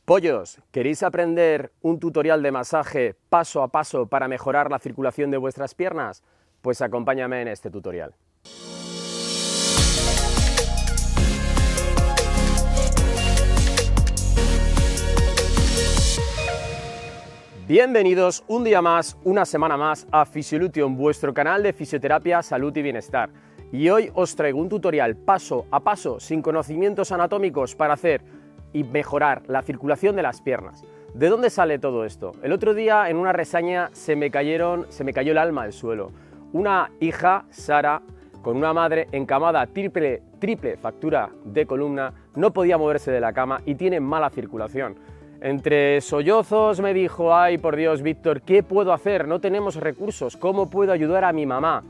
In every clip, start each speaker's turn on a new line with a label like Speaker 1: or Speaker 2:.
Speaker 1: Pollos, ¿queréis aprender un tutorial de masaje paso a paso para mejorar la circulación de vuestras piernas? Pues acompáñame en este tutorial. Bienvenidos un día más, una semana más a Physiolution, vuestro canal de fisioterapia, salud y bienestar. Y hoy os traigo un tutorial paso a paso, sin conocimientos anatómicos, para hacer y mejorar la circulación de las piernas. ¿De dónde sale todo esto? El otro día en una reseña se me cayó el alma al suelo. Una hija, Sara, con una madre encamada, triple fractura de columna, no podía moverse de la cama y tiene mala circulación. Entre sollozos me dijo: ay, por Dios, Víctor, ¿qué puedo hacer? No tenemos recursos, ¿cómo puedo ayudar a mi mamá?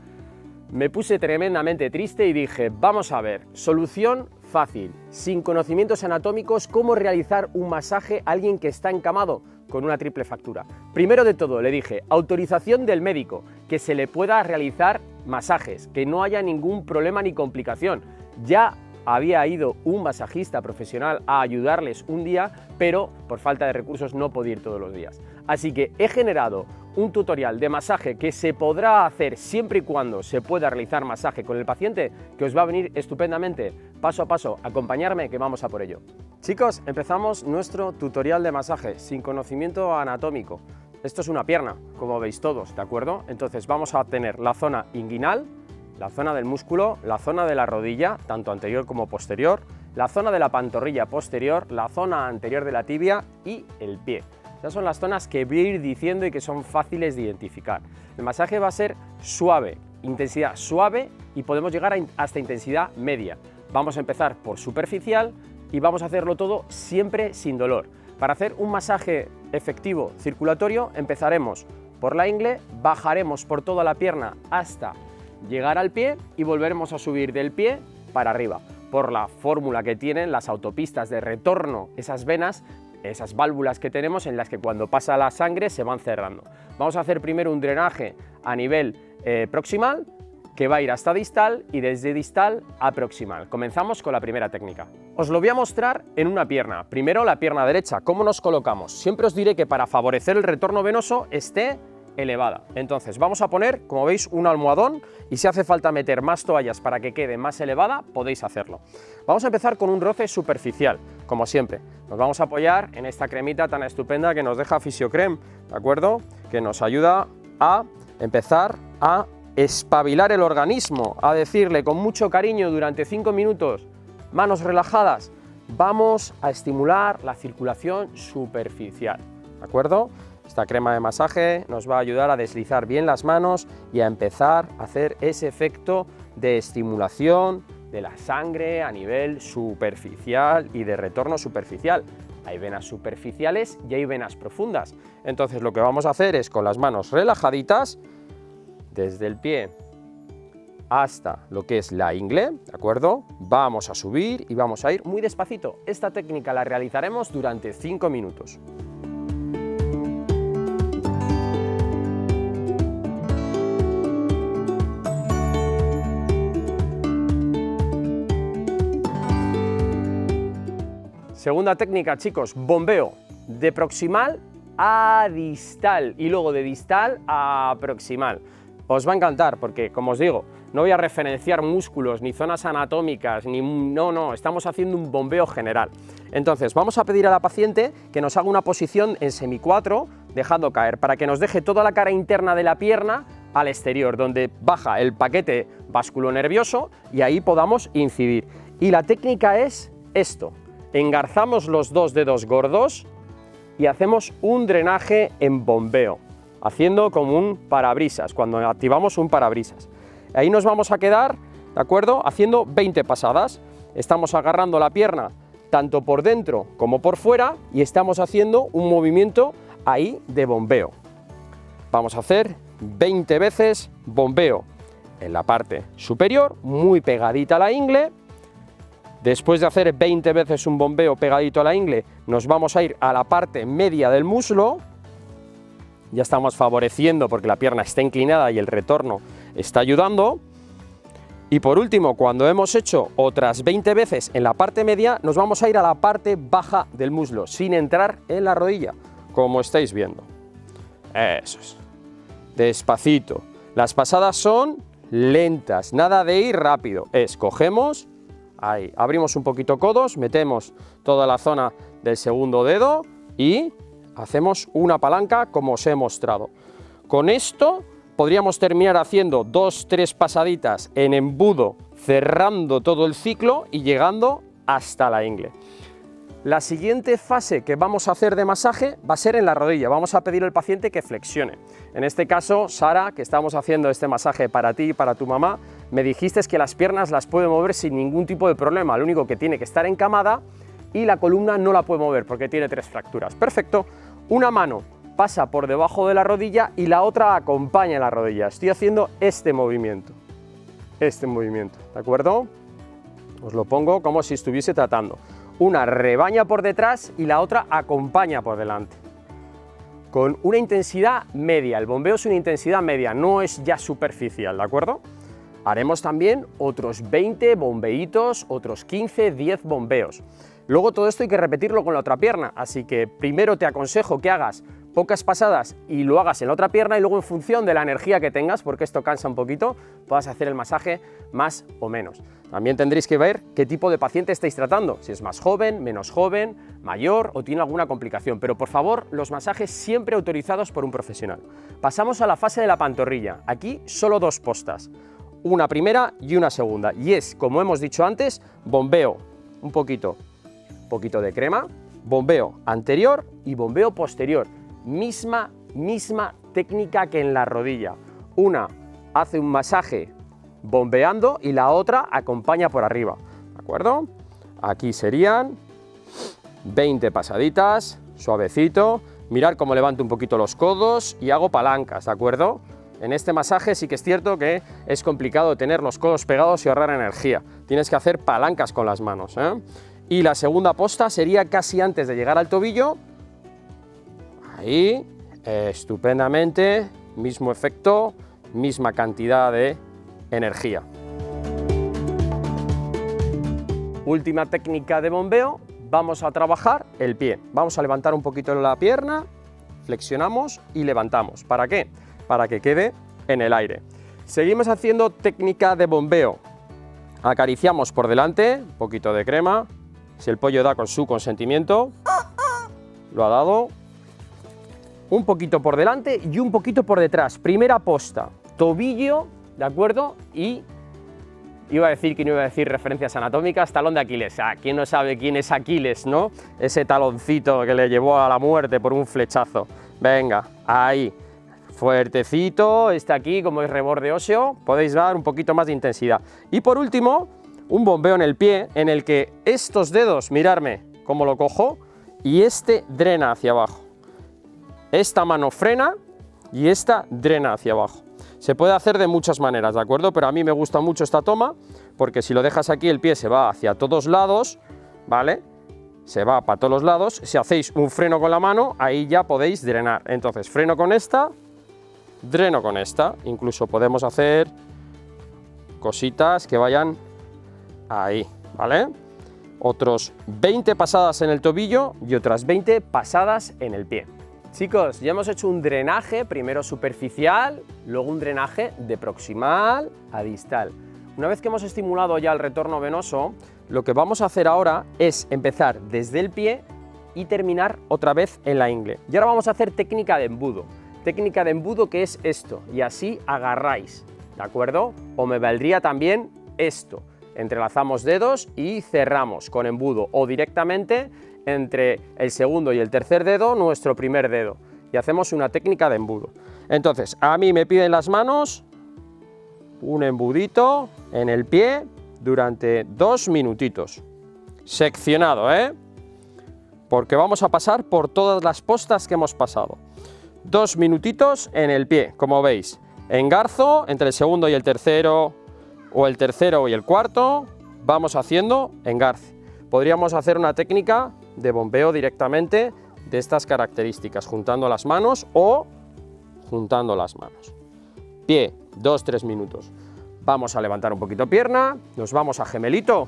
Speaker 1: Me puse tremendamente triste y dije: vamos a ver, solución fácil, sin conocimientos anatómicos, cómo realizar un masaje a alguien que está encamado con una triple fractura. Primero de todo le dije: autorización del médico, que se le pueda realizar masajes, que no haya ningún problema ni complicación. Ya había ido un masajista profesional a ayudarles un día, pero por falta de recursos no podía ir todos los días. Así que he generado un tutorial de masaje que se podrá hacer siempre y cuando se pueda realizar masaje con el paciente, que os va a venir estupendamente. Paso a paso, acompañarme que vamos a por ello. Chicos, empezamos nuestro tutorial de masaje sin conocimiento anatómico. Esto es una pierna, como veis todos, ¿de acuerdo? Entonces vamos a tener la zona inguinal, la zona del músculo, la zona de la rodilla, tanto anterior como posterior, la zona de la pantorrilla posterior, la zona anterior de la tibia y el pie. Esas son las zonas que voy a ir diciendo y que son fáciles de identificar. El masaje va a ser suave, intensidad suave, y podemos llegar hasta intensidad media. Vamos a empezar por superficial y vamos a hacerlo todo siempre sin dolor. Para hacer un masaje efectivo circulatorio empezaremos por la ingle, bajaremos por toda la pierna hasta llegar al pie y volveremos a subir del pie para arriba. Por la fórmula que tienen las autopistas de retorno, esas venas, esas válvulas que tenemos en las que cuando pasa la sangre se van cerrando. Vamos a hacer primero un drenaje a nivel proximal, que va a ir hasta distal, y desde distal a proximal. Comenzamos con la primera técnica. Os lo voy a mostrar en una pierna. Primero la pierna derecha. ¿Cómo nos colocamos? Siempre os diré que para favorecer el retorno venoso esté elevada. Entonces vamos a poner, como veis, un almohadón, y si hace falta meter más toallas para que quede más elevada, podéis hacerlo. Vamos a empezar con un roce superficial, como siempre. Nos vamos a apoyar en esta cremita tan estupenda que nos deja Physiocrem, ¿de acuerdo? Que nos ayuda a empezar a espabilar el organismo, a decirle con mucho cariño durante 5 minutos, manos relajadas, vamos a estimular la circulación superficial, ¿de acuerdo? Esta crema de masaje nos va a ayudar a deslizar bien las manos y a empezar a hacer ese efecto de estimulación de la sangre a nivel superficial y de retorno superficial. Hay venas superficiales y hay venas profundas. Entonces lo que vamos a hacer es, con las manos relajaditas, desde el pie hasta lo que es la ingle, ¿de acuerdo? Vamos a subir y vamos a ir muy despacito. Esta técnica la realizaremos durante 5 minutos. Segunda técnica, chicos, bombeo de proximal a distal y luego de distal a proximal. Os va a encantar porque, como os digo, no voy a referenciar músculos ni zonas anatómicas, no, estamos haciendo un bombeo general. Entonces vamos a pedir a la paciente que nos haga una posición en semi-4, dejando caer, para que nos deje toda la cara interna de la pierna al exterior, donde baja el paquete vasculonervioso y ahí podamos incidir. Y la técnica es esto: engarzamos los 2 dedos gordos y hacemos un drenaje en bombeo, haciendo como un parabrisas, cuando activamos un parabrisas. Ahí nos vamos a quedar, ¿de acuerdo?, haciendo 20 pasadas. Estamos agarrando la pierna tanto por dentro como por fuera y estamos haciendo un movimiento ahí de bombeo. Vamos a hacer 20 veces bombeo en la parte superior, muy pegadita a la ingle. Después de hacer 20 veces un bombeo pegadito a la ingle, nos vamos a ir a la parte media del muslo. Ya estamos favoreciendo porque la pierna está inclinada y el retorno está ayudando. Y por último, cuando hemos hecho otras 20 veces en la parte media, nos vamos a ir a la parte baja del muslo, sin entrar en la rodilla, como estáis viendo. Eso es. Despacito. Las pasadas son lentas, nada de ir rápido. Cogemos, ahí, abrimos un poquito codos, metemos toda la zona del segundo dedo y hacemos una palanca como os he mostrado. Con esto podríamos terminar haciendo 2-3 pasaditas en embudo, cerrando todo el ciclo y llegando hasta la ingle. La siguiente fase que vamos a hacer de masaje va a ser en la rodilla. Vamos a pedir al paciente que flexione. En este caso, Sara, que estamos haciendo este masaje para ti y para tu mamá, me dijiste que las piernas las puede mover sin ningún tipo de problema. Lo único que tiene que estar encamada y la columna no la puede mover porque tiene 3 fracturas. Perfecto. Una mano pasa por debajo de la rodilla y la otra acompaña la rodilla. Estoy haciendo este movimiento, ¿de acuerdo? Os lo pongo como si estuviese tratando. Una rebaña por detrás y la otra acompaña por delante. Con una intensidad media, el bombeo es una intensidad media, no es ya superficial, ¿de acuerdo? Haremos también otros 20 bombeitos, otros 15, 10 bombeos. Luego todo esto hay que repetirlo con la otra pierna, así que primero te aconsejo que hagas pocas pasadas y lo hagas en la otra pierna y luego en función de la energía que tengas, porque esto cansa un poquito, puedas hacer el masaje más o menos. También tendréis que ver qué tipo de paciente estáis tratando, si es más joven, menos joven, mayor o tiene alguna complicación, pero por favor los masajes siempre autorizados por un profesional. Pasamos a la fase de la pantorrilla, aquí solo 2 postas, una primera y una segunda, y es, como hemos dicho antes, bombeo, un poquito de crema, bombeo anterior y bombeo posterior. Misma técnica que en la rodilla. Una hace un masaje bombeando y la otra acompaña por arriba, ¿de acuerdo? Aquí serían 20 pasaditas, suavecito. Mirad cómo levanto un poquito los codos y hago palancas, ¿de acuerdo? En este masaje sí que es cierto que es complicado tener los codos pegados y ahorrar energía. Tienes que hacer palancas con las manos, ¿eh? Y la segunda posta sería casi antes de llegar al tobillo. Ahí, estupendamente, mismo efecto, misma cantidad de energía. Última técnica de bombeo, vamos a trabajar el pie. Vamos a levantar un poquito la pierna, flexionamos y levantamos. ¿Para qué? Para que quede en el aire. Seguimos haciendo técnica de bombeo. Acariciamos por delante, un poquito de crema. Si el pollo da con su consentimiento, lo ha dado. Un poquito por delante y un poquito por detrás. Primera posta, tobillo, ¿de acuerdo? Y iba a decir que no iba a decir referencias anatómicas, talón de Aquiles. ¿Quién no sabe quién es Aquiles, no? Ese taloncito que le llevó a la muerte por un flechazo. Venga, ahí. Fuertecito, este aquí, como es reborde óseo, podéis dar un poquito más de intensidad. Y por último, un bombeo en el pie, en el que estos dedos, mirarme cómo lo cojo, y este drena hacia abajo. Esta mano frena y esta drena hacia abajo. Se puede hacer de muchas maneras, ¿de acuerdo? Pero a mí me gusta mucho esta toma, porque si lo dejas aquí el pie se va hacia todos lados, ¿vale? Se va para todos los lados. Si hacéis un freno con la mano, ahí ya podéis drenar. Entonces, freno con esta, dreno con esta. Incluso podemos hacer cositas que vayan ahí, ¿vale? Otros 20 pasadas en el tobillo y otras 20 pasadas en el pie. Chicos, ya hemos hecho un drenaje, primero superficial, luego un drenaje de proximal a distal. Una vez que hemos estimulado ya el retorno venoso, lo que vamos a hacer ahora es empezar desde el pie y terminar otra vez en la ingle. Y ahora vamos a hacer técnica de embudo. Técnica de embudo, que es esto, y así agarráis, ¿de acuerdo? O me valdría también esto. Entrelazamos dedos y cerramos con embudo, o directamente entre el segundo y el tercer dedo, nuestro primer dedo, y hacemos una técnica de embudo. Entonces, a mí me piden las manos un embudito en el pie durante 2 minutitos. Seccionado, ¿eh? Porque vamos a pasar por todas las postas que hemos pasado. 2 minutitos en el pie, como veis. Engarzo entre el segundo y el tercero, o el tercero y el cuarto, vamos haciendo engarce. Podríamos hacer una técnica de bombeo directamente de estas características, juntando las manos o juntando las manos. Pie, 2-3 minutos. Vamos a levantar un poquito pierna, nos vamos a gemelito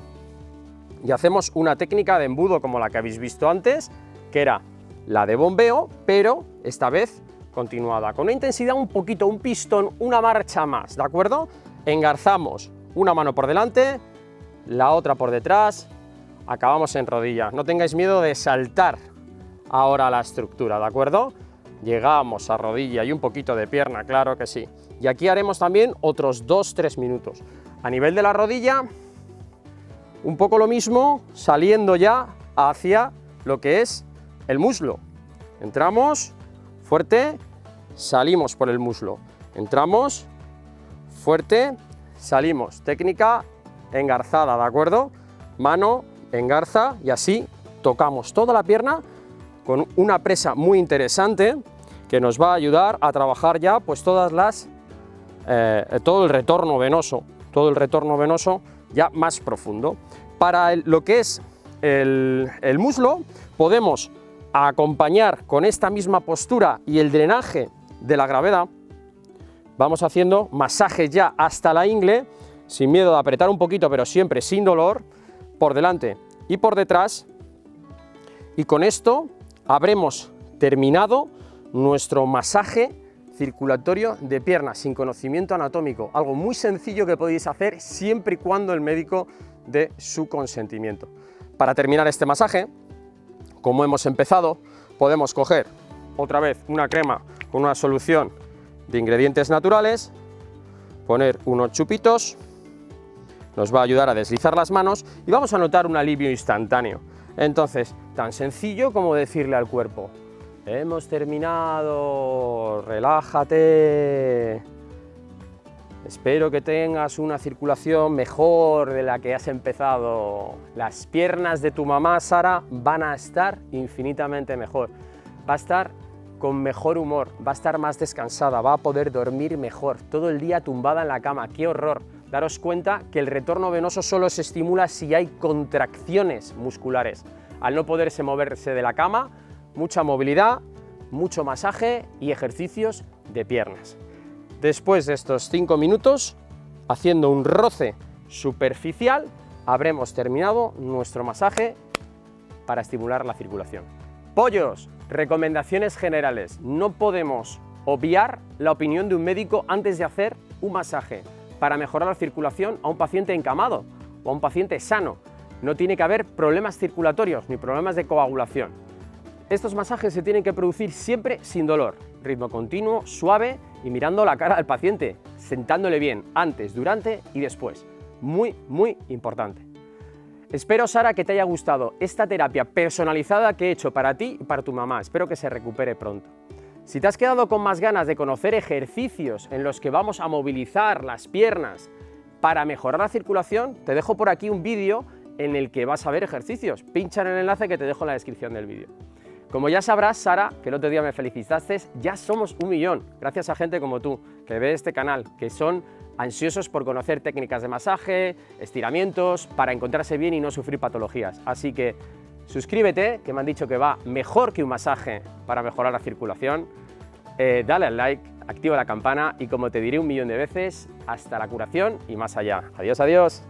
Speaker 1: y hacemos una técnica de embudo como la que habéis visto antes, que era la de bombeo, pero esta vez continuada, con una intensidad un poquito, un pistón, una marcha más, ¿de acuerdo? Engarzamos una mano por delante, la otra por detrás, acabamos en rodilla. No tengáis miedo de saltar ahora la estructura, ¿de acuerdo? Llegamos a rodilla y un poquito de pierna, claro que sí. Y aquí haremos también otros 2-3 minutos. A nivel de la rodilla, un poco lo mismo, saliendo ya hacia lo que es el muslo. Entramos, fuerte, salimos por el muslo. Entramos, fuerte, salimos. Técnica engarzada, ¿de acuerdo? Mano, engarza y así tocamos toda la pierna con una presa muy interesante que nos va a ayudar a trabajar ya pues todas las todo el retorno venoso ya más profundo. Para lo que es el muslo podemos acompañar con esta misma postura y el drenaje de la gravedad. Vamos haciendo masajes ya hasta la ingle, sin miedo de apretar un poquito, pero siempre sin dolor, por delante y por detrás. Y con esto habremos terminado nuestro masaje circulatorio de piernas sin conocimiento anatómico, algo muy sencillo que podéis hacer siempre y cuando el médico dé su consentimiento. Para terminar este masaje, como hemos empezado, podemos coger otra vez una crema con una solución de ingredientes naturales, poner unos chupitos, nos va a ayudar a deslizar las manos y vamos a notar un alivio instantáneo. Entonces, tan sencillo como decirle al cuerpo: hemos terminado, relájate, espero que tengas una circulación mejor de la que has empezado. Las piernas de tu mamá, Sara, van a estar infinitamente mejor, va a estar con mejor humor, va a estar más descansada, va a poder dormir mejor, todo el día tumbada en la cama. ¡Qué horror! Daros cuenta que el retorno venoso solo se estimula si hay contracciones musculares. Al no poderse moverse de la cama, mucha movilidad, mucho masaje y ejercicios de piernas. Después de estos 5 minutos, haciendo un roce superficial, habremos terminado nuestro masaje para estimular la circulación. Pollos, recomendaciones generales. No podemos obviar la opinión de un médico antes de hacer un masaje para mejorar la circulación a un paciente encamado o a un paciente sano. No tiene que haber problemas circulatorios ni problemas de coagulación. Estos masajes se tienen que producir siempre sin dolor, ritmo continuo, suave y mirando la cara al paciente, sentándole bien antes, durante y después. Muy, muy importante. Espero, Sara, que te haya gustado esta terapia personalizada que he hecho para ti y para tu mamá. Espero que se recupere pronto. Si te has quedado con más ganas de conocer ejercicios en los que vamos a movilizar las piernas para mejorar la circulación, te dejo por aquí un vídeo en el que vas a ver ejercicios. Pincha en el enlace que te dejo en la descripción del vídeo. Como ya sabrás, Sara, que el otro día me felicitaste, ya somos 1 millón, gracias a gente como tú, que ve este canal, que son ansiosos por conocer técnicas de masaje, estiramientos, para encontrarse bien y no sufrir patologías. Así que suscríbete, que me han dicho que va mejor que un masaje para mejorar la circulación, dale al like, activa la campana y, como te diré 1 millón de veces, hasta la curación y más allá. Adiós, adiós.